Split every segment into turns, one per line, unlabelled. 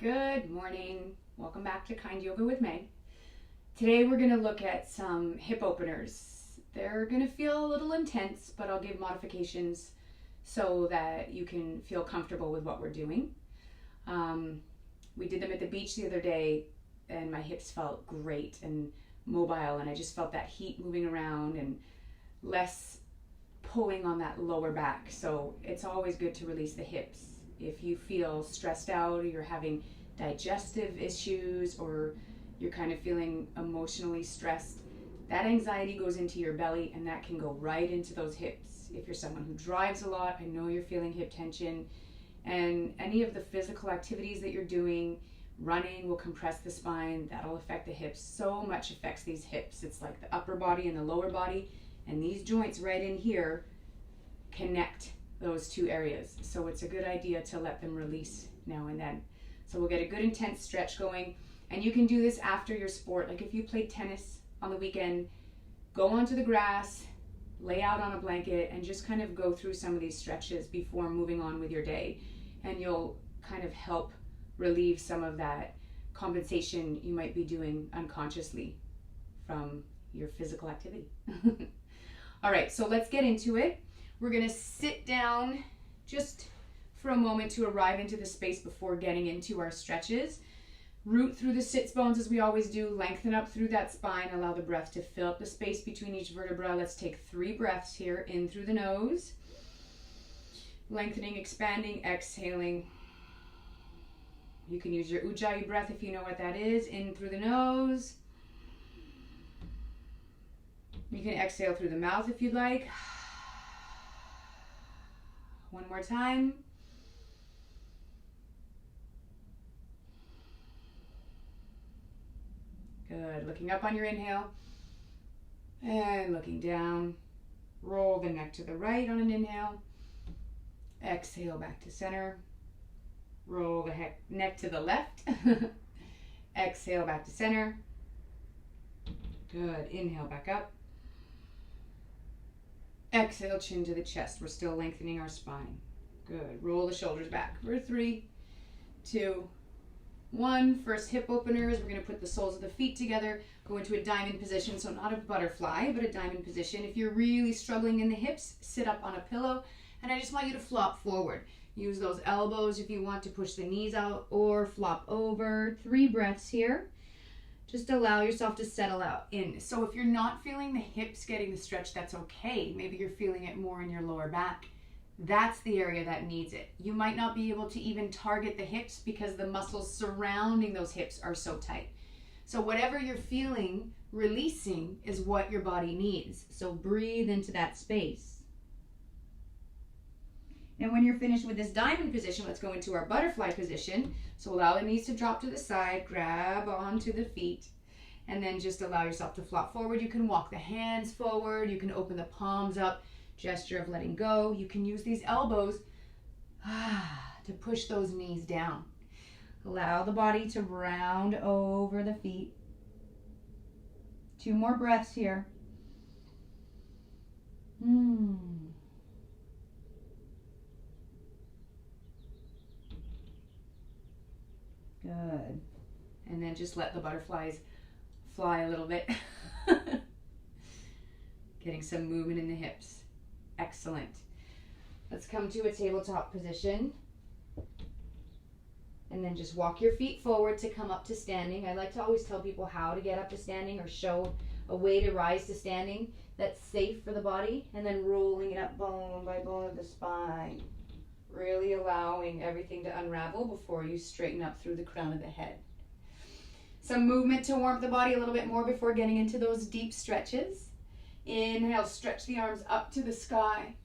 Good morning. Welcome back to Kind Yoga with Meg. Today we're going to look at some hip openers. They're going to feel a little intense, but I'll give modifications so that you can feel comfortable with what we're doing. We did them at the beach the other day and my hips felt great and mobile, and I just felt that heat moving around and less pulling on that lower back. So it's always good to release the hips. If you feel stressed out or you're having digestive issues or you're kind of feeling emotionally stressed, that anxiety goes into your belly and that can go right into those hips. If you're someone who drives a lot, I know you're feeling hip tension, and any of the physical activities that you're doing, running will compress the spine, that'll affect the hips. So much affects these hips. It's like the upper body and the lower body, and these joints right in here connect those two areas. So it's a good idea to let them release now and then. So we'll get a good intense stretch going, and you can do this after your sport. Like if you played tennis on the weekend, go onto the grass, lay out on a blanket, and just kind of go through some of these stretches before moving on with your day, and you'll kind of help relieve some of that compensation you might be doing unconsciously from your physical activity. All right, so let's get into it. We're going to sit down just for a moment to arrive into the space before getting into our stretches. Root through the sits bones as we always do. Lengthen up through that spine. Allow the breath to fill up the space between each vertebra. Let's take 3 breaths here. In through the nose. Lengthening, expanding, exhaling. You can use your Ujjayi breath if you know what that is. In through the nose. You can exhale through the mouth if you'd like. One more time. Good. Looking up on your inhale and looking down. Roll the neck to the right on an inhale. Exhale back to center. Roll the neck to the left. Exhale back to center. Good. Inhale back up. Exhale, chin to the chest. We're still lengthening our spine. Good. Roll the shoulders back for 3, 2, 1. First hip openers. We're going to put the soles of the feet together. Go into a diamond position. So not a butterfly, but a diamond position. If you're really struggling in the hips, sit up on a pillow. And I just want you to flop forward. Use those elbows if you want to push the knees out, or flop over. 3 breaths here. Just allow yourself to settle out in. So if you're not feeling the hips getting the stretch, that's okay. Maybe you're feeling it more in your lower back. That's the area that needs it. You might not be able to even target the hips because the muscles surrounding those hips are so tight. So whatever you're feeling, releasing is what your body needs. So breathe into that space. And when you're finished with this diamond position, let's go into our butterfly position. So allow the knees to drop to the side, grab onto the feet, and then just allow yourself to flop forward. You can walk the hands forward. You can open the palms up, gesture of letting go. You can use these elbows to push those knees down. Allow the body to round over the feet. 2 more breaths here. Good. And then just let the butterflies fly a little bit. Getting some movement in the hips. Excellent. Let's come to a tabletop position. And then just walk your feet forward to come up to standing. I like to always tell people how to get up to standing, or show a way to rise to standing that's safe for the body. And then rolling it up bone by bone of the spine. Really allowing everything to unravel before you straighten up through the crown of the head. Some movement to warm the body a little bit more before getting into those deep stretches. Inhale, stretch the arms up to the sky.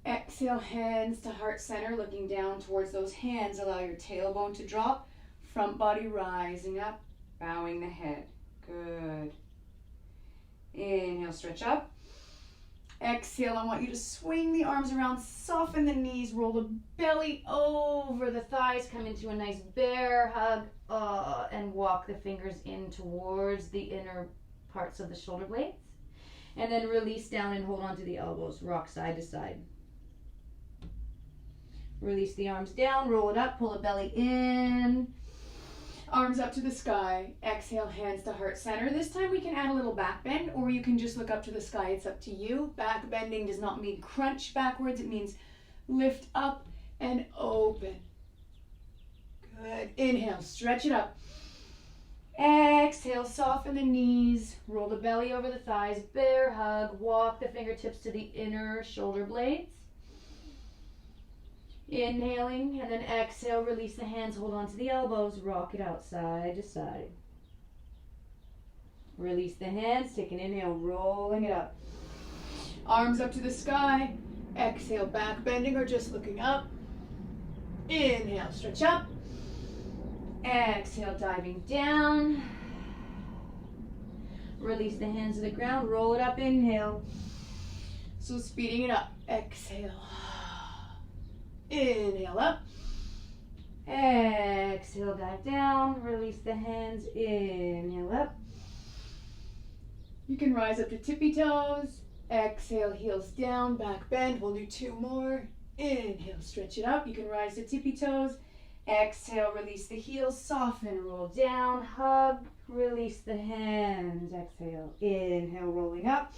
Exhale, hands to heart center, looking down towards those hands. Allow your tailbone to drop. Front body rising up, bowing the head. Good. Inhale, stretch up. Exhale, I want you to swing the arms around, soften the knees, roll the belly over the thighs, come into a nice bear hug, and walk the fingers in towards the inner parts of the shoulder blades. And then release down and hold on to the elbows, rock side to side. Release the arms down, roll it up, pull the belly in. Arms up to the sky. Exhale, hands to heart center. This time we can add a little back bend, or you can just look up to the sky. It's up to you. Back bending does not mean crunch backwards. It means lift up and open. Good. Inhale, stretch it up. Exhale, soften the knees. Roll the belly over the thighs. Bear hug. Walk the fingertips to the inner shoulder blades. Inhaling, and then exhale, release the hands, hold on to the elbows, rock it out side to side. Release the hands, take an inhale, rolling it up. Arms up to the sky. Exhale, back bending or just looking up. Inhale, stretch up. Exhale, diving down. Release the hands to the ground, roll it up, inhale. So speeding it up, exhale. Inhale up. Exhale, dive down. Release the hands. Inhale up. You can rise up to tippy toes. Exhale, heels down, back bend. We'll do 2 more. Inhale, stretch it up. You can rise to tippy toes. Exhale, release the heels, soften, roll down, hug, release the hands. Exhale, inhale, rolling up.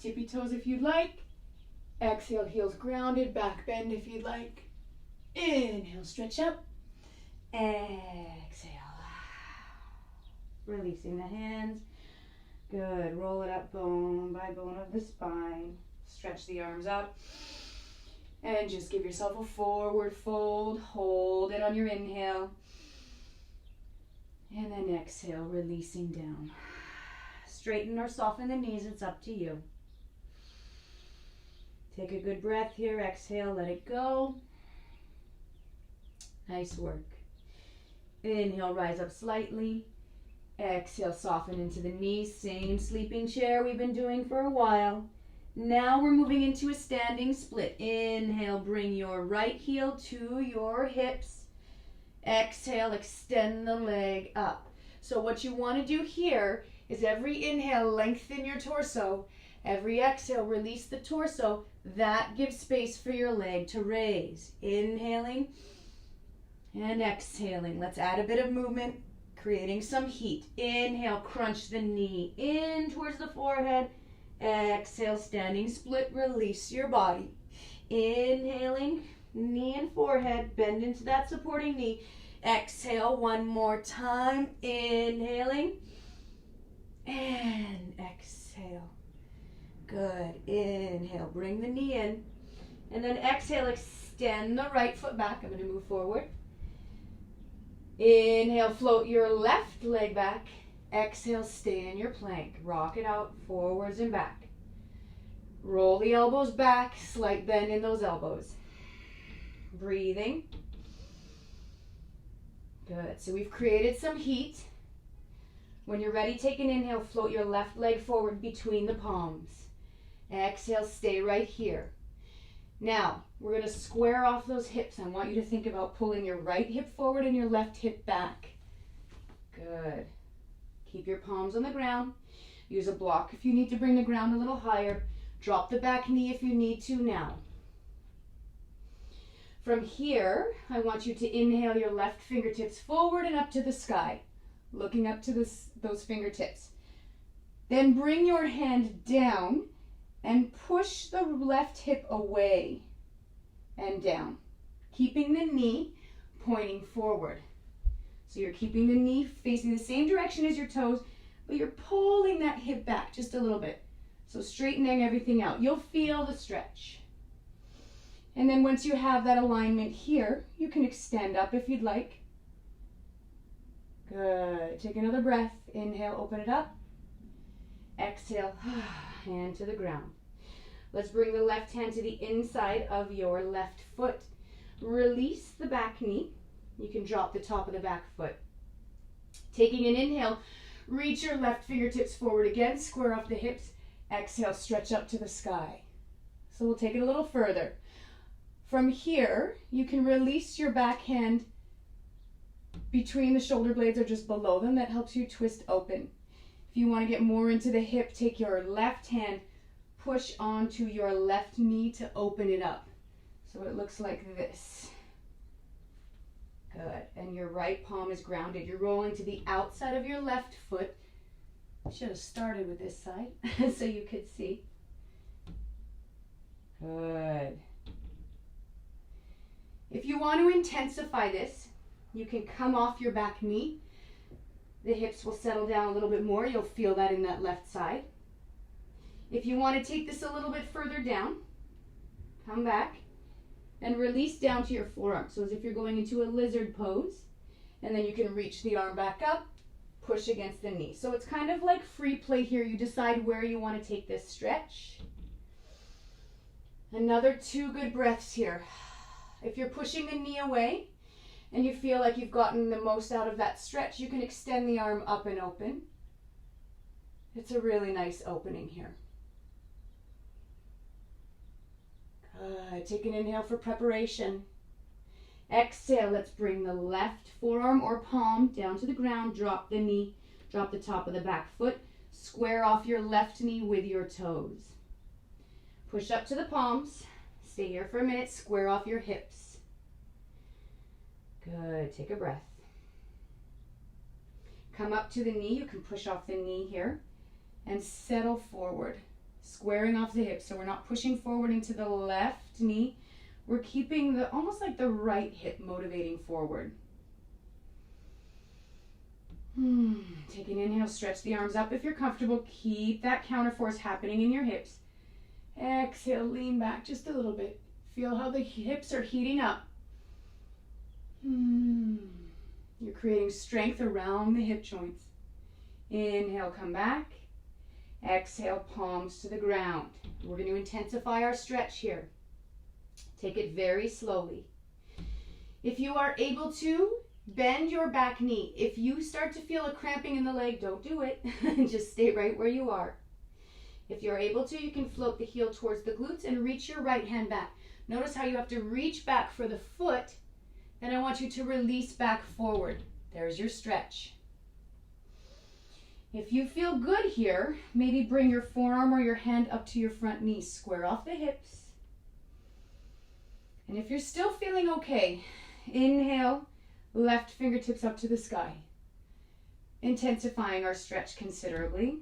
Tippy toes if you'd like. Exhale, heels grounded, back bend if you'd like. Inhale, stretch up. Exhale. Releasing the hands. Good. Roll it up bone by bone of the spine. Stretch the arms up. And just give yourself a forward fold. Hold it on your inhale. And then exhale, releasing down. Straighten or soften the knees. It's up to you. Take a good breath here. Exhale, let it go. Nice work. Inhale, rise up slightly. Exhale, soften into the knees. Same sleeping chair we've been doing for a while. Now we're moving into a standing split. Inhale, bring your right heel to your hips. Exhale, extend the leg up. So what you want to do here is every inhale, lengthen your torso. Every exhale, release the torso. That gives space for your leg to raise. Inhaling and exhaling. Let's add a bit of movement, creating some heat. Inhale, crunch the knee in towards the forehead. Exhale, standing split, release your body. Inhaling, knee and forehead, bend into that supporting knee. Exhale, one more time. Inhaling and exhale. Good. Inhale, bring the knee in. And then exhale, extend the right foot back. I'm going to move forward. Inhale, float your left leg back. Exhale, stay in your plank. Rock it out, forwards and back. Roll the elbows back, slight bend in those elbows. Breathing. Good. So we've created some heat. When you're ready, take an inhale, float your left leg forward between the palms. Exhale, stay right here. Now, we're going to square off those hips. I want you to think about pulling your right hip forward and your left hip back. Good. Keep your palms on the ground. Use a block if you need to bring the ground a little higher. Drop the back knee if you need to now. From here, I want you to inhale your left fingertips forward and up to the sky, looking up to those fingertips. Then bring your hand down and push the left hip away and down, keeping the knee pointing forward. So you're keeping the knee facing the same direction as your toes, but you're pulling that hip back just a little bit. So straightening everything out. You'll feel the stretch. And then once you have that alignment here, you can extend up if you'd like. Good. Take another breath. Inhale, open it up. Exhale, hand to the ground. Let's bring the left hand to the inside of your left foot. Release the back knee. You can drop the top of the back foot. Taking an inhale, reach your left fingertips forward again, square off the hips. Exhale, stretch up to the sky. So we'll take it a little further. From here, you can release your back hand between the shoulder blades or just below them. That helps you twist open. If you want to get more into the hip, take your left hand, push onto your left knee to open it up. So it looks like this. Good. And your right palm is grounded. You're rolling to the outside of your left foot. Should have started with this side so you could see. Good. If you want to intensify this, you can come off your back knee. The hips will settle down a little bit more. You'll feel that in that left side. If you want to take this a little bit further down, come back and release down to your forearm. So as if you're going into a lizard pose, and then you can reach the arm back up, push against the knee. So it's kind of like free play here. You decide where you want to take this stretch. Another 2 good breaths here. If you're pushing the knee away and you feel like you've gotten the most out of that stretch, you can extend the arm up and open. It's a really nice opening here. Good. Take an inhale for preparation. Exhale, let's bring the left forearm or palm down to the ground. Drop the knee, drop the top of the back foot. Square off your left knee with your toes. Push up to the palms. Stay here for a minute. Square off your hips. Good. Take a breath. Come up to the knee. You can push off the knee here and settle forward, squaring off the hips. So we're not pushing forward into the left knee. We're keeping the almost like the right hip motivating forward. Take an inhale, stretch the arms up if you're comfortable. Keep that counter force happening in your hips. Exhale, lean back just a little bit. Feel how the hips are heating up. You're creating strength around the hip joints. Inhale, come back. Exhale, palms to the ground. We're going to intensify our stretch here. Take it very slowly. If you are able to, bend your back knee. If you start to feel a cramping in the leg, don't do it. Just stay right where you are. If you're able to, you can float the heel towards the glutes and reach your right hand back. Notice how you have to reach back for the foot, and I want you to release back forward. There's your stretch. If you feel good here, maybe bring your forearm or your hand up to your front knee. Square off the hips. And if you're still feeling okay, inhale, left fingertips up to the sky, intensifying our stretch considerably.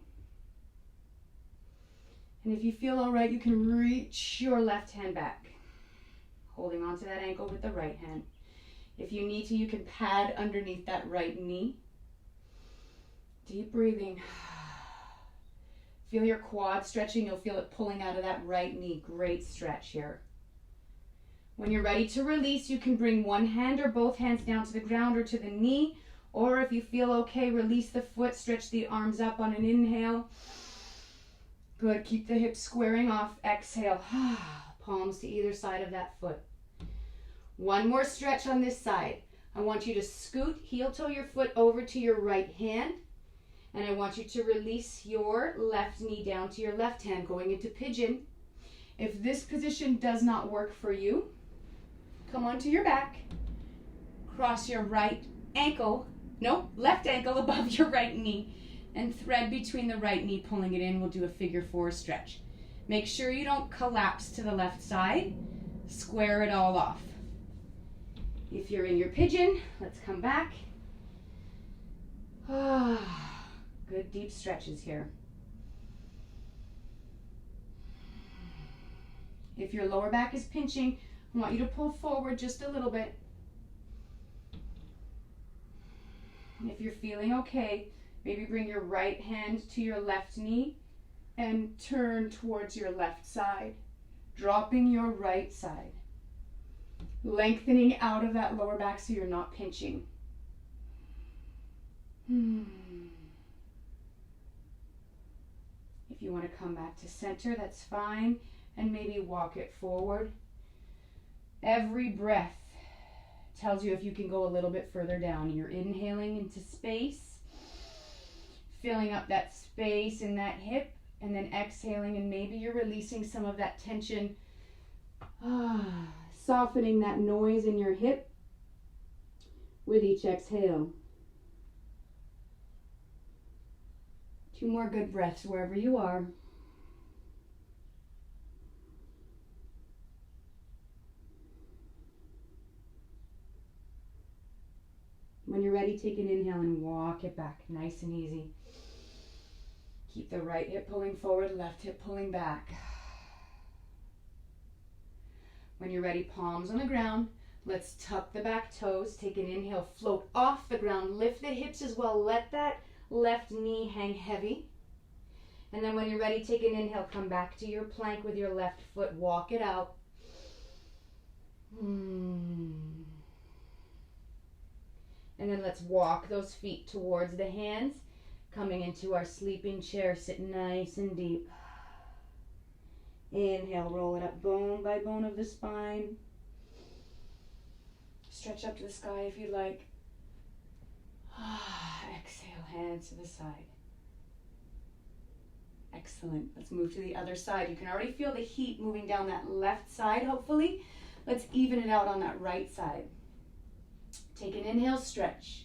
And if you feel all right, you can reach your left hand back, holding onto that ankle with the right hand. If you need to, you can pad underneath that right knee. Deep breathing. Feel your quad stretching. You'll feel it pulling out of that right knee. Great stretch here. When you're ready to release, you can bring one hand or both hands down to the ground or to the knee. Or if you feel okay, release the foot, stretch the arms up on an inhale. Good. Keep the hips squaring off. Exhale. Palms to either side of that foot. One more stretch on this side. I want you to scoot, heel toe your foot over to your right hand. And I want you to release your left knee down to your left hand, going into pigeon. If this position does not work for you, come onto your back. Cross your left ankle above your right knee. And thread between the right knee, pulling it in. We'll do a figure 4 stretch. Make sure you don't collapse to the left side. Square it all off. If you're in your pigeon, let's come back. Good deep stretches here. If your lower back is pinching, I want you to pull forward just a little bit. If you're feeling okay, maybe bring your right hand to your left knee and turn towards your left side, dropping your right side. Lengthening out of that lower back so you're not pinching. If you want to come back to center, that's fine, and maybe walk it forward. Every breath tells you if you can go a little bit further down. You're inhaling into space, filling up that space in that hip, and then exhaling, and maybe you're releasing some of that tension, softening that noise in your hip with each exhale. 2 more good breaths wherever you are. When you're ready, take an inhale and walk it back, nice and easy. Keep the right hip pulling forward, left hip pulling back. When you're ready, palms on the ground. Let's tuck the back toes. Take an inhale, float off the ground. Lift the hips as well. Let that left knee hang heavy. And then when you're ready, take an inhale, come back to your plank with your left foot. Walk it out. And then let's walk those feet towards the hands. Coming into our sleeping chair, sit nice and deep. Inhale, roll it up bone by bone of the spine. Stretch up to the sky if you like. Exhale, hands to the side. Excellent. Let's move to the other side. You can already feel the heat moving down that left side, hopefully. Let's even it out on that right side. Take an inhale, stretch.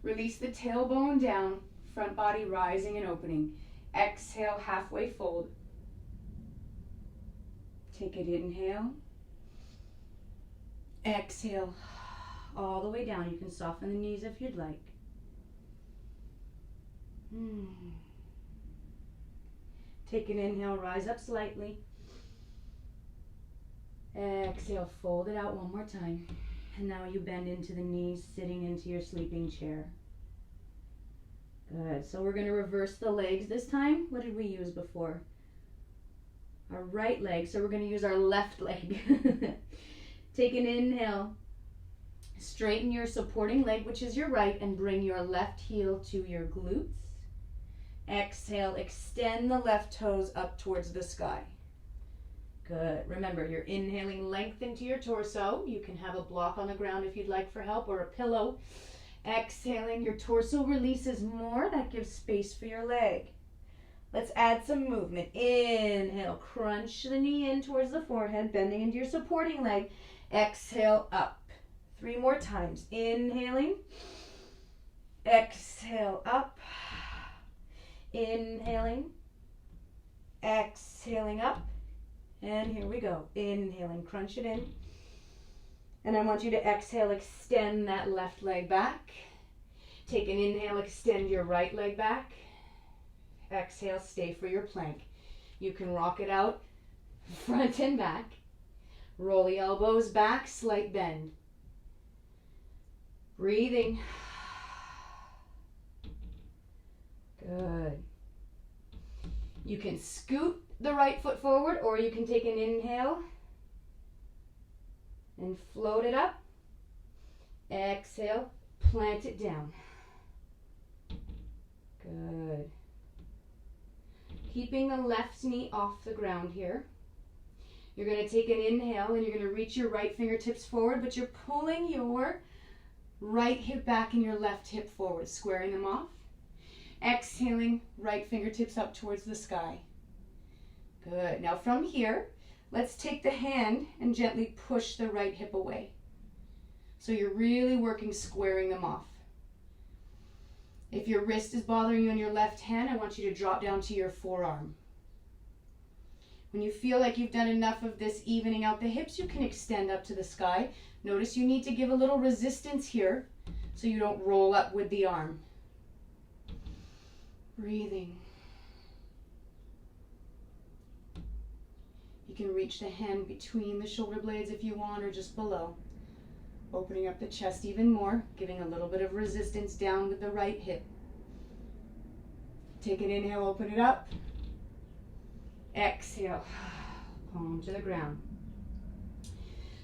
Release the tailbone down, front body rising and opening. Exhale, halfway fold. Take an inhale. Exhale, all the way down. You can soften the knees if you'd like. Take an inhale, rise up slightly. Exhale, fold it out one more time. And now you bend into the knees, sitting into your sleeping chair. Good. So we're going to reverse the legs this time. What did we use before? Our right leg. So we're going to use our left leg. Take an inhale. Straighten your supporting leg, which is your right, and bring your left heel to your glutes. Exhale, extend the left toes up towards the sky. Good. Remember, you're inhaling length into your torso. You can have a block on the ground if you'd like for help, or a pillow. Exhaling, your torso releases more. That gives space for your leg. Let's add some movement. Inhale, crunch the knee in towards the forehead, bending into your supporting leg. Exhale, up. 3 more times. Inhaling. Exhale, up. Inhaling, exhaling up, and here we go. Inhaling, crunch it in. And I want you to exhale, extend that left leg back. Take an inhale, extend your right leg back. Exhale, stay for your plank. You can rock it out, front and back. Roll the elbows back, slight bend. Breathing. Good. You can scoot the right foot forward, or you can take an inhale and float it up. Exhale, plant it down. Good. Keeping the left knee off the ground here. You're going to take an inhale and you're going to reach your right fingertips forward, but you're pulling your right hip back and your left hip forward, squaring them off. Exhaling, right fingertips up towards the sky. Good. Now from here, let's take the hand and gently push the right hip away. So you're really working squaring them off. If your wrist is bothering you on your left hand, I want you to drop down to your forearm. When you feel like you've done enough of this evening out the hips, you can extend up to the sky. Notice you need to give a little resistance here so you don't roll up with the arm. Breathing. You can reach the hand between the shoulder blades if you want, or just below. Opening up the chest even more, giving a little bit of resistance down with the right hip. Take an inhale, open it up. Exhale, palm to the ground.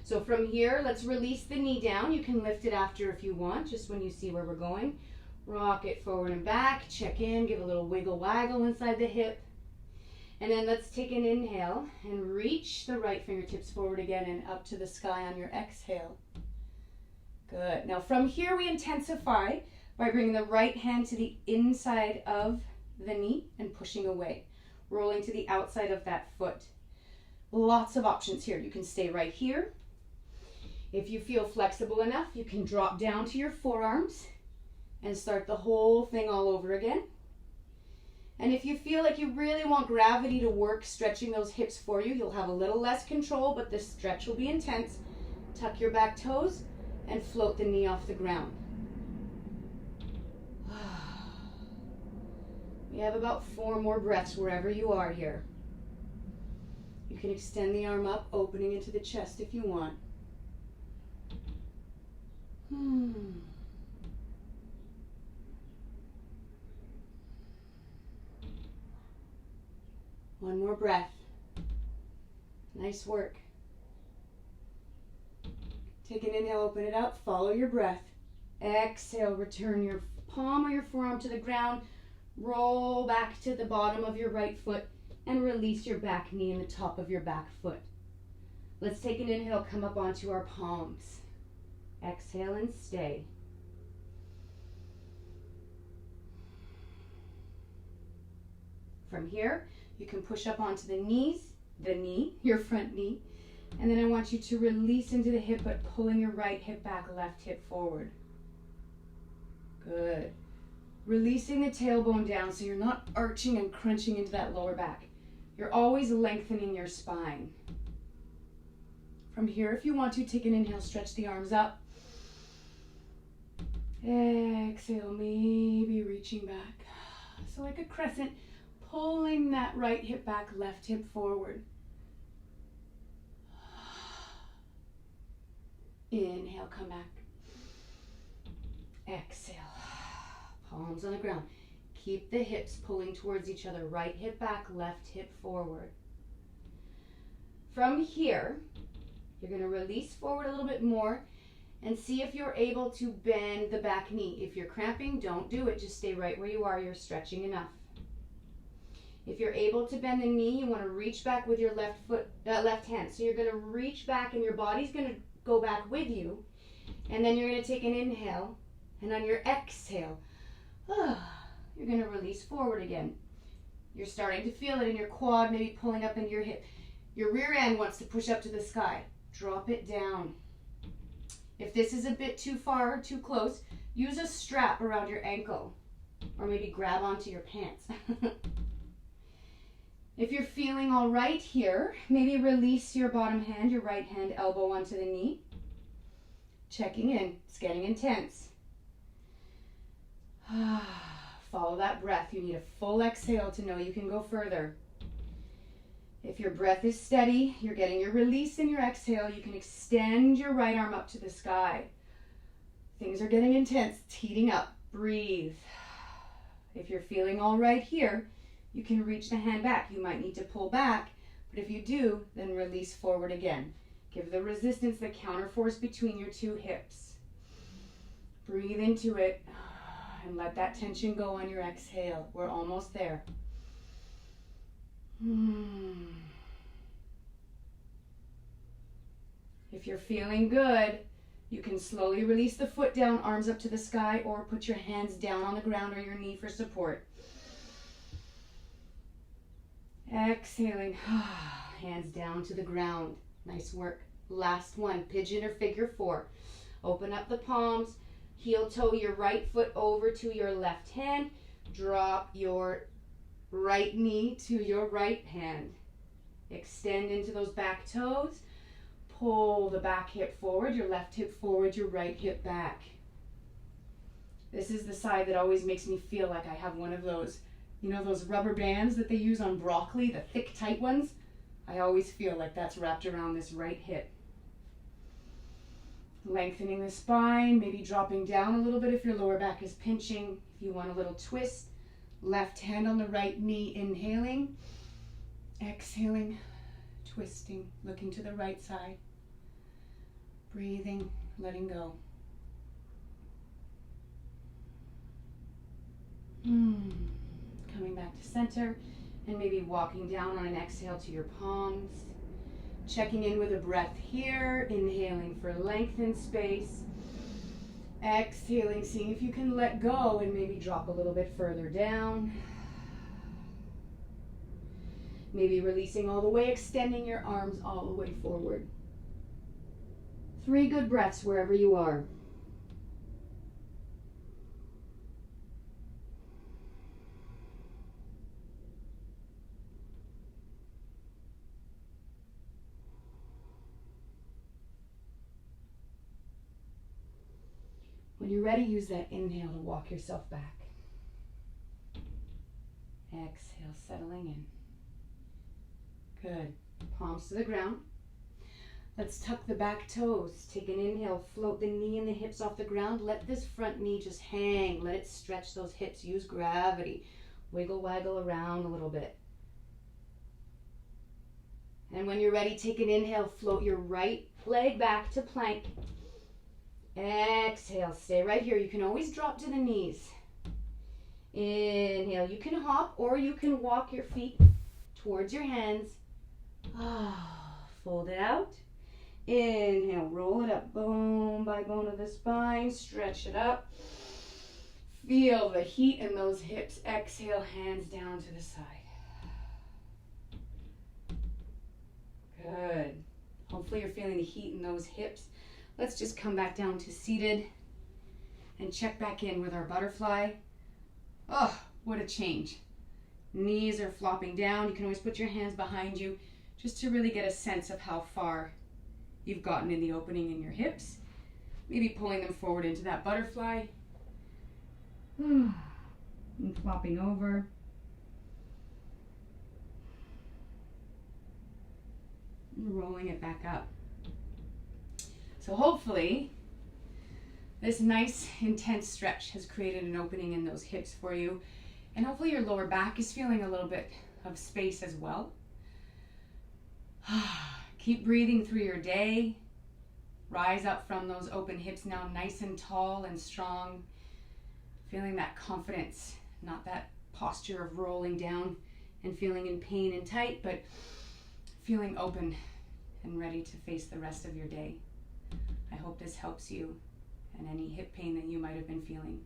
So from here, let's release the knee down. You can lift it after if you want, just when you see where we're going. Rock it forward and back, check in, give a little wiggle waggle inside the hip. And then let's take an inhale and reach the right fingertips forward again and up to the sky on your exhale. Good. Now from here we intensify by bringing the right hand to the inside of the knee and pushing away, rolling to the outside of that foot. Lots of options here. You can stay right here. If you feel flexible enough, you can drop down to your forearms and start the whole thing all over again. And if you feel like you really want gravity to work, stretching those hips for you, you'll have a little less control, but the stretch will be intense. Tuck your back toes and float the knee off the ground. We have about 4 more breaths wherever you are here. You can extend the arm up, opening into the chest if you want. One more breath. Nice work. Take an inhale, open it up, follow your breath. Exhale, return your palm or your forearm to the ground. Roll back to the bottom of your right foot and release your back knee and the top of your back foot. Let's take an inhale, come up onto our palms. Exhale and stay. From here, you can push up onto the knee, your front knee, and then I want you to release into the hip, but pulling your right hip back, left hip forward. Good. Releasing the tailbone down so you're not arching and crunching into that lower back. You're always lengthening your spine. From here, if you want to, take an inhale, stretch the arms up. Exhale, maybe reaching back. So like a crescent, pulling that right hip back, left hip forward. Inhale, come back. Exhale. Palms on the ground. Keep the hips pulling towards each other. Right hip back, left hip forward. From here, you're going to release forward a little bit more and see if you're able to bend the back knee. If you're cramping, don't do it. Just stay right where you are. You're stretching enough. If you're able to bend the knee, you want to reach back with your left hand. So you're going to reach back and your body's going to go back with you. And then you're going to take an inhale. And on your exhale, you're going to release forward again. You're starting to feel it in your quad, maybe pulling up into your hip. Your rear end wants to push up to the sky. Drop it down. If this is a bit too far, too close, use a strap around your ankle. Or maybe grab onto your pants. If you're feeling all right here, maybe release your bottom hand, your right hand elbow onto the knee. Checking in. It's getting intense. Follow that breath. You need a full exhale to know you can go further. If your breath is steady, you're getting your release in your exhale, you can extend your right arm up to the sky. Things are getting intense. It's heating up. Breathe. If you're feeling all right here, you can reach the hand back. You might need to pull back, but if you do, then release forward again. Give the resistance, the counter force between your two hips. Breathe into it. And let that tension go on your exhale. We're almost there. If you're feeling good, you can slowly release the foot down, arms up to the sky, or put your hands down on the ground or your knee for support. Exhaling, hands down to the ground. Nice work. Last one, pigeon or figure 4. Open up the palms. Heel toe your right foot over to your left hand. Drop your right knee to your right hand. Extend into those back toes. Pull the back hip forward, your left hip forward, your right hip back. This is the side that always makes me feel like I have one of those, you know, those rubber bands that they use on broccoli, the thick, tight ones. I always feel like that's wrapped around this right hip. Lengthening the spine, maybe dropping down a little bit if your lower back is pinching. If you want a little twist, left hand on the right knee, inhaling, exhaling, twisting, looking to the right side, breathing, letting go. Coming back to center and maybe walking down on an exhale to your palms. Checking in with a breath here, inhaling for length and space. Exhaling, seeing if you can let go and maybe drop a little bit further down. Maybe releasing all the way, extending your arms all the way forward. 3 good breaths wherever you are. When you're ready, use that inhale to walk yourself back. Exhale, settling in. Good. Palms to the ground. Let's tuck the back toes. Take an inhale, float the knee and the hips off the ground. Let this front knee just hang. Let it stretch those hips. Use gravity. Wiggle, waggle around a little bit. And when you're ready, take an inhale, float your right leg back to plank. Exhale, stay right here. You can always drop to the knees. Inhale, you can hop or you can walk your feet towards your hands. Fold it out. Inhale, roll it up, bone by bone of the spine, stretch it up. Feel the heat in those hips. Exhale, hands down to the side. Good. Hopefully you're feeling the heat in those hips. Let's just come back down to seated and check back in with our butterfly. Oh, what a change. Knees are flopping down. You can always put your hands behind you just to really get a sense of how far you've gotten in the opening in your hips. Maybe pulling them forward into that butterfly. And flopping over. Rolling it back up. So hopefully this nice intense stretch has created an opening in those hips for you, and hopefully your lower back is feeling a little bit of space as well. Keep breathing through your day. Rise up from those open hips now, nice and tall and strong, feeling that confidence, not that posture of rolling down and feeling in pain and tight, but feeling open and ready to face the rest of your day. I hope this helps you and any hip pain that you might have been feeling.